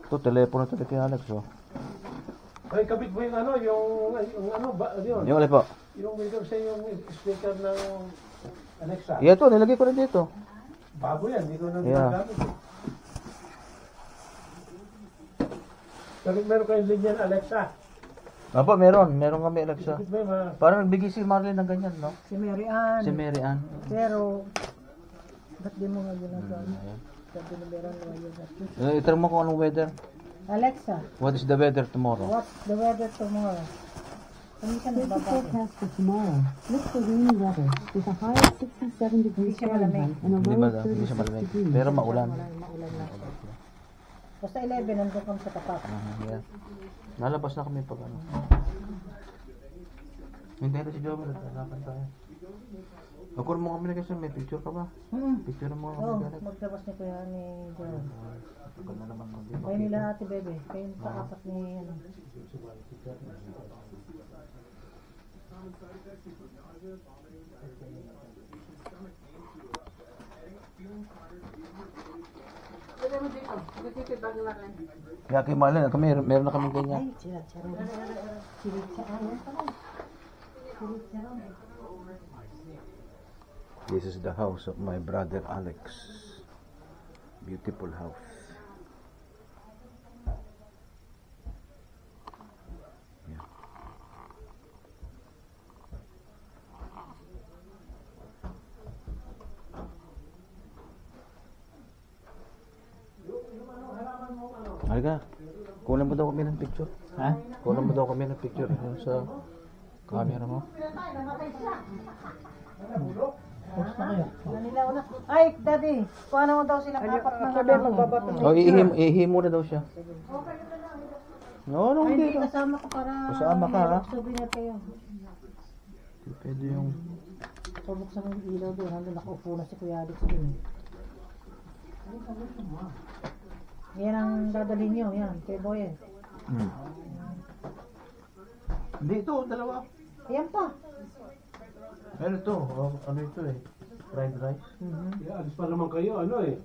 Ito, telepono ito kay Alex, oh. Ay, kapit mo yung ano, yung ano, yun. Yung ulit po. Yung may sa yung speaker ng Alexa. Yeah, ito, nilagay ko rin dito. Bago yan, hindi ko na Yeah. ginagamit. Kapit meron kayong linya ng Alexa. Apo, meron kami Alexa. Kapit mo yung mga... Parang nagbigay si Marlene ng ganyan, no? Si Mary Ann. Si Mary Ann. Pero, ba't di mo nga ginagawa? Ayan. Sabi na meron na yun. Itanong mo kung anong weather. Alexa, What is the weather tomorrow? what's the weather tomorrow? Kami ka Here's the nagbabasa. forecast for tomorrow. Look for rainy weather with a high of 67 degrees Fahrenheit and a Hindi low ba, of hindi siya 36 malamig. degrees. Pero maulan. Maulan na. Basta 11, nandun kami sa tapat. Yeah. Nalabas na kami pag ano. Hindi na si Jomel, nagkakapan tayo. Nakur mo kami na kasi may picture ka ba? Picture mo Oo, kami. maglabas ni Kuya ni John. Tagal na naman kung di Kayo nila ate Bebe. Kayo sa apat ni ano. Kaya kay Marlene, kami, meron na kami ganyan. Ay, sira-sira. Sira-sira. Yan pala. Sira-sira. This is the house of my brother Alex. Beautiful house. Yeah. Halika. Kunan mo daw kami ng picture. Ha? Kunan mo daw kami ng picture yung sa camera mo. Manila na. Ay, daddy. Paano mo daw silang apat na magbabato? Oh, ihi muna daw siya. No, Ay, hindi. hindi kasama ka para. Kasama ka, ha? Souvenir kayo. Pwede yung... Pabuksan mo yung ilaw doon. Nandun nakaupo na si Kuya Alex doon. Yan ang dadalhin nyo. Yan, kay Boy. Hindi, ito, dalawa. Ayan pa. Ano ito? Ano ito eh? Fried rice? Yeah, alis pa naman kayo, ano eh.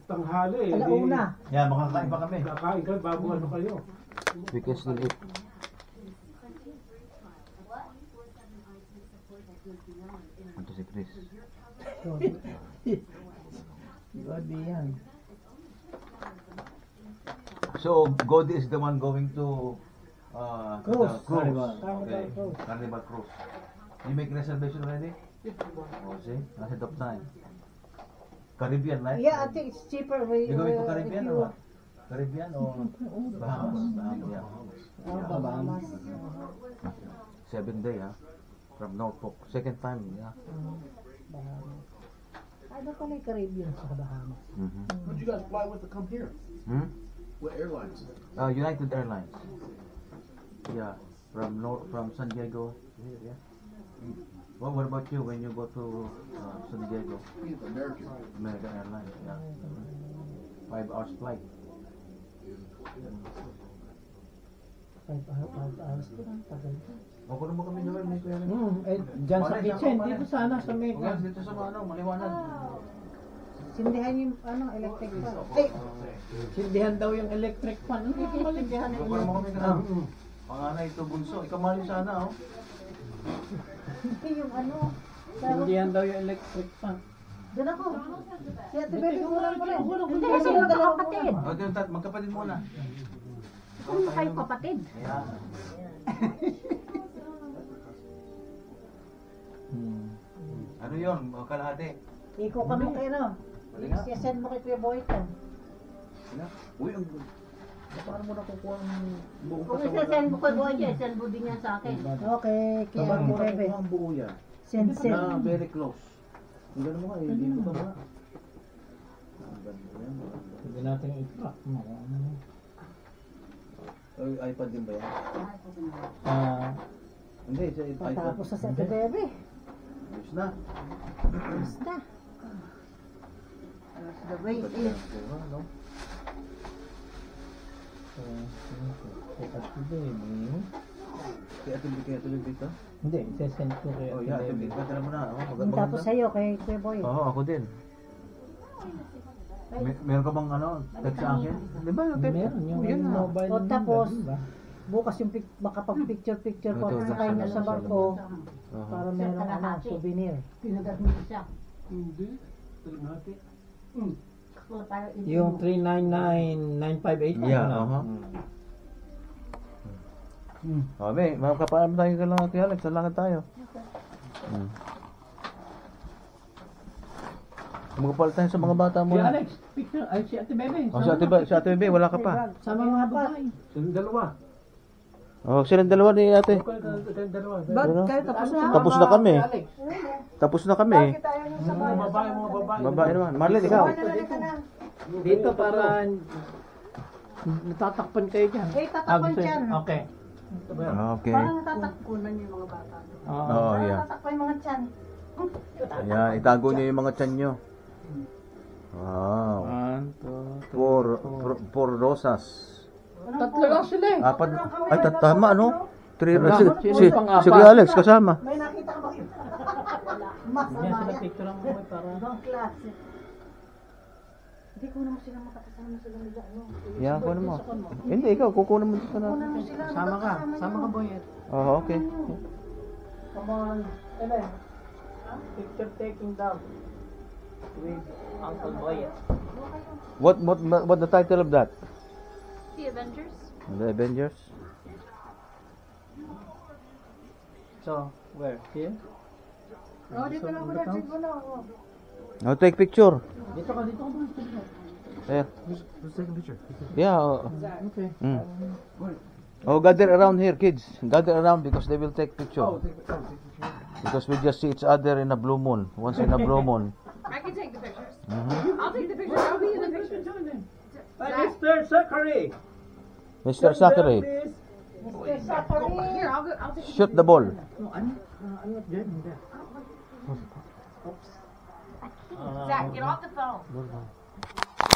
Tanghali eh. Alauna. Yeah, makakain pa kami. Kakain ka bago ano kayo. We can still eat. Ito si Chris. Godi yan. So, Godi is the one going to Cruise. the cruise. Carnival. Okay. Carnival cruise. Carnival cruise. You make reservation already? Oh, see? Ahead of time. Caribbean, right? Yeah, I think it's cheaper. You going to Caribbean or what? Caribbean or Bahamas? Bahamas, yeah. Bahamas. 7 day, huh? From Norfolk. Second time, yeah. Bahamas. Ano pala yung Caribbean sa Bahamas? Where'd you guys fly with to come here? What airlines? United Airlines. Yeah, from San Diego. Yeah. Well, what about you when you go to San Diego? American. American Airlines, yeah. 5 hours flight. 5 hours ko lang. Tagal ko. Ako naman kami naman, may kuya rin. Diyan sa kitchen, dito sana sa may... Yes, dito sa ano, maliwanag. Sindihan yung ano, electric fan. Ay! Sindihan daw yung electric fan. Hindi ko maligyan. Ikaw pa naman kami ka. Panganay ito, bunso. Ikaw mali sana, oh. Hindi yung ano. Sindihan daw yung electric fan. Doon ako. Si Ate Bebe ko lang pala. Hindi kasi yung dalawang kapatid. Okay, magkapatid muna. Kung kayo kapatid. Ayan. Ano yun? Kalahati. Iko kami kayo no. I-send mo kay Kuya Boyton. Uy, ang... Paano mo nakukuha ang buong Kung isa-send mo kay Boy, send mo din yan sa akin. Okay, kaya Ate Bebe. Ang buo yan. Send. Na very close. Ang gano'n mo nga, hindi ko ba ba? Hindi natin i-track. iPad din ba yan? Hindi, sa iPad. Patapos sa Ate Bebe. Ayos na. Basta. The way is, Kaya tuloy dito? Hindi, isa-send ko kay Oh, Ate yeah, Bebe. ito mo na. Oh, maganda. Tapos sa'yo kay Kuya Boy. Oo, ako din. Meron ka bang ano, text sa akin? Di ba? Meron yung Yun na. mobile. O tapos, diba? bukas yung makapag-picture-picture ko Ito, sa kayo sa barko Aha. para merong souvenir. Pinagat mo siya. Hindi. Natin. Wala tayo Yung 399,958. Yeah, aha. Okay, makapaalam tayo ka lang natin, Alex. Salakad tayo. Magpapalit tayo sa mga bata mo. Si Alex, picture. Ay, si Ate Bebe. Oh, si Ate Bebe, wala ka pa. Sama mga babae. Yung dalawa. Oh, silang dalawa ni Ate. Kayong dalawa. Ba't Ano? kayo tapos na? Tapos na kami. Alex. Tapos na kami. Bakit tayo nung sa Mga babae, mga babae. Babae naman. Marlene, ikaw. Halika na. Dito para natatakpan kayo dyan. Eh, tatakpan Absent. dyan. Okay. Okay. Parang natatakbunan yung mga bata. Oo. Oh, Parang yeah. natakpan yung mga tiyan. Ayan, itago niyo yung mga tiyan nyo. Wow. 1, 2, 4 rosas. Tatlo lang sila eh. Apat. Ay, tama, ano? 3 Wala. si, Sino pang apat? sige, Alex, kasama. May nakita ka ba? Yan Masama sila yan. picture lang mo para. Ibang klase. Hindi ko naman sila makakasama sila nila. Ano? Yan, kunin mo. Hindi, ikaw, kukunin mo dito na. Kunin mo sila. Sama ka. magkakasama Sama ka, yun. Boyet. Oh, okay. Come on. Ellen. Picture taking down. With Uncle Boyet. What the title of that? The Avengers? The Avengers? So, where? Here? Oh, dito lang ko na. Dito lang ako. Oh, take picture. Dito ka, dito ka. There. Let's take a picture. Yeah. Oh. Okay. Mm. Oh, gather around here, kids. Gather around because they will take picture. Because we just see each other in a blue moon. Once in a blue moon. I can take the pictures. Mhm. I'll take the pictures. I'll be in the pictures. Mr. Zachary. Mr. Zachary, Mr. Zachary. Here, I'll take shoot the ball. Zach, get off the phone.